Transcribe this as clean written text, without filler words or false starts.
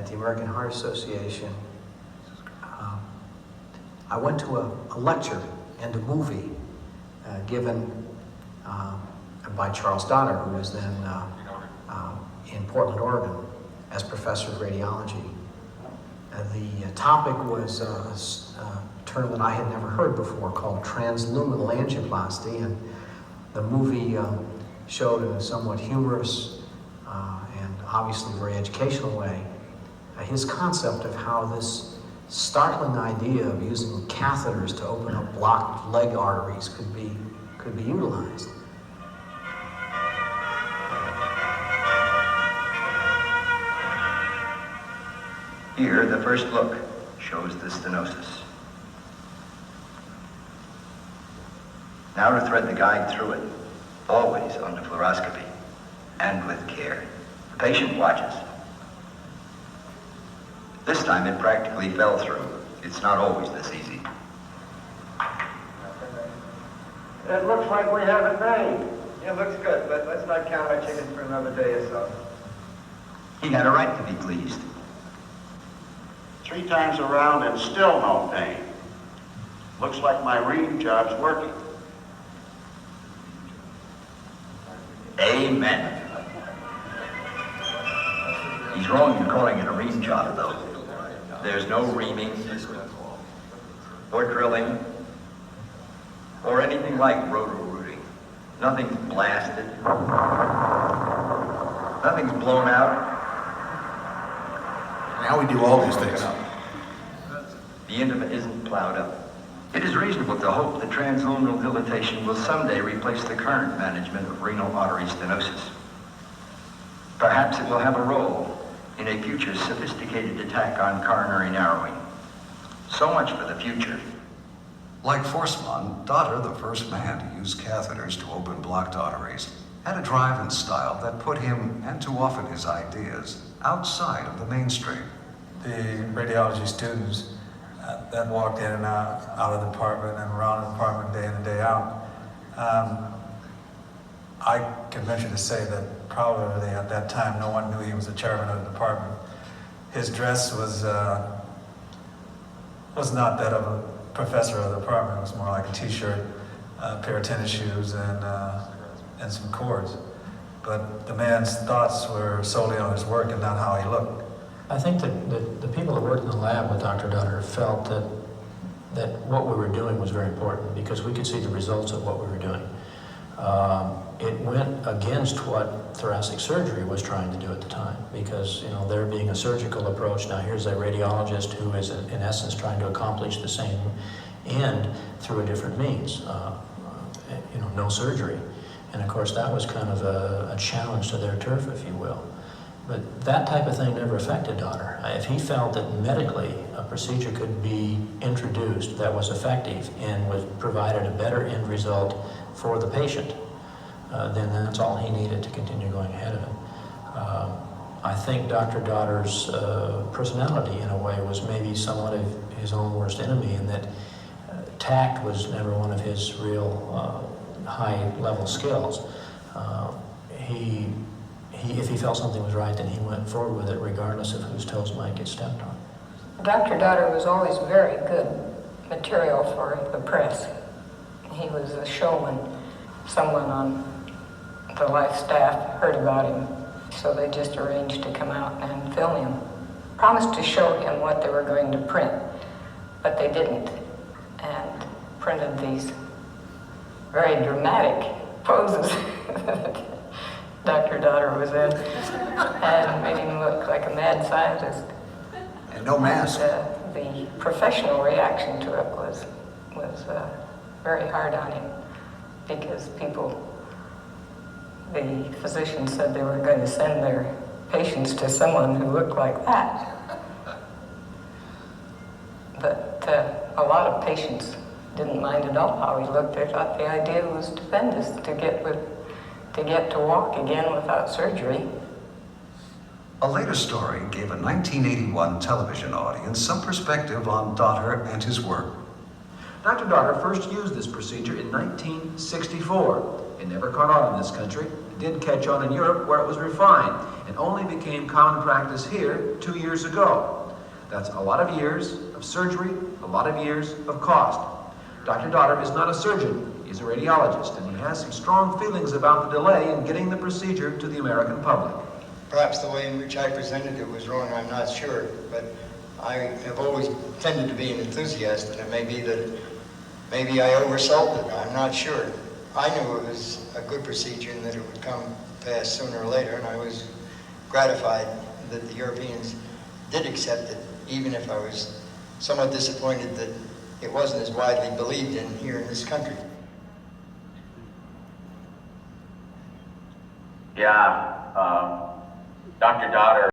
at the American Heart Association, I went to a lecture and a movie given by Charles Dotter, who was then in Portland, Oregon, as professor of radiology. The topic was a term that I had never heard before called transluminal angioplasty, and the movie showed in a somewhat humorous and obviously very educational way his concept of how this startling idea of using catheters to open up blocked leg arteries could be utilized. Here, the first look shows the stenosis. Now to thread the guide through it, always under fluoroscopy and with care. The patient watches. This time it practically fell through. It's not always this easy. It looks like we have a vein. Yeah, looks good, but let's not count our chickens for another day or so. He had a right to be pleased. 3 times around and still no pain. Looks like my reading job's working. Amen. He's wrong in calling it a ream job, though. There's no reaming, or drilling, or anything like roto-rooting. Nothing's blasted. Nothing's blown out. Now we do all these things. The end of it isn't plowed up. It is reasonable to hope that transluminal dilatation will someday replace the current management of renal artery stenosis. Perhaps it will have a role in a future sophisticated attack on coronary narrowing. So much for the future. Like Forssmann, Dotter, the first man to use catheters to open blocked arteries, had a drive and style that put him, and too often his ideas, outside of the mainstream. The radiology students that walked in and out of the department and around the department day in and day out, I can venture to say that probably at that time no one knew he was the chairman of the department. His dress was not that of a professor of the department. It was more like a t-shirt, a pair of tennis shoes, and some cords. But the man's thoughts were solely on his work and not how he looked. I think that the people that worked in the lab with Dr. Dotter felt that what we were doing was very important because we could see the results of what we were doing. It went against what thoracic surgery was trying to do at the time because, there being a surgical approach, now here's a radiologist who is in essence trying to accomplish the same end through a different means, no surgery. And of course that was kind of a challenge to their turf, if you will. But that type of thing never affected Dotter. If he felt that medically a procedure could be introduced that was effective and provided a better end result for the patient, then that's all he needed to continue going ahead of it. I think Dr. Dotter's personality, in a way, was maybe somewhat of his own worst enemy in that tact was never one of his real high-level skills. If he felt something was right, then he went forward with it regardless of whose toes might get stepped on. Dr. Dotter was always very good material for the press. He was a showman. Someone on the Life staff heard about him, so they just arranged to come out and film him. Promised to show him what they were going to print, but they didn't, and printed these very dramatic poses that Dr. Dotter was in, and made him look like a mad scientist. And no mask. The professional reaction to it was very hard on him because the physicians said they were going to send their patients to someone who looked like that. But a lot of patients didn't mind at all how he looked. They thought the idea was stupendous to get to walk again without surgery. A later story gave a 1981 television audience some perspective on Dotter and his work. Dr. Dotter first used this procedure in 1964. It never caught on in this country. did catch on in Europe where it was refined and only became common practice here 2 years ago. That's a lot of years of surgery, a lot of years of cost. Dr. Daughter is not a surgeon, he's a radiologist, and he has some strong feelings about the delay in getting the procedure to the American public. Perhaps the way in which I presented it was wrong, I'm not sure, but I have always tended to be an enthusiast, and it may be that maybe I oversold it, I'm not sure. I knew it was a good procedure and that it would come past sooner or later, and I was gratified that the Europeans did accept it, even if I was somewhat disappointed that it wasn't as widely believed in here in this country. Yeah, Dr. Daughter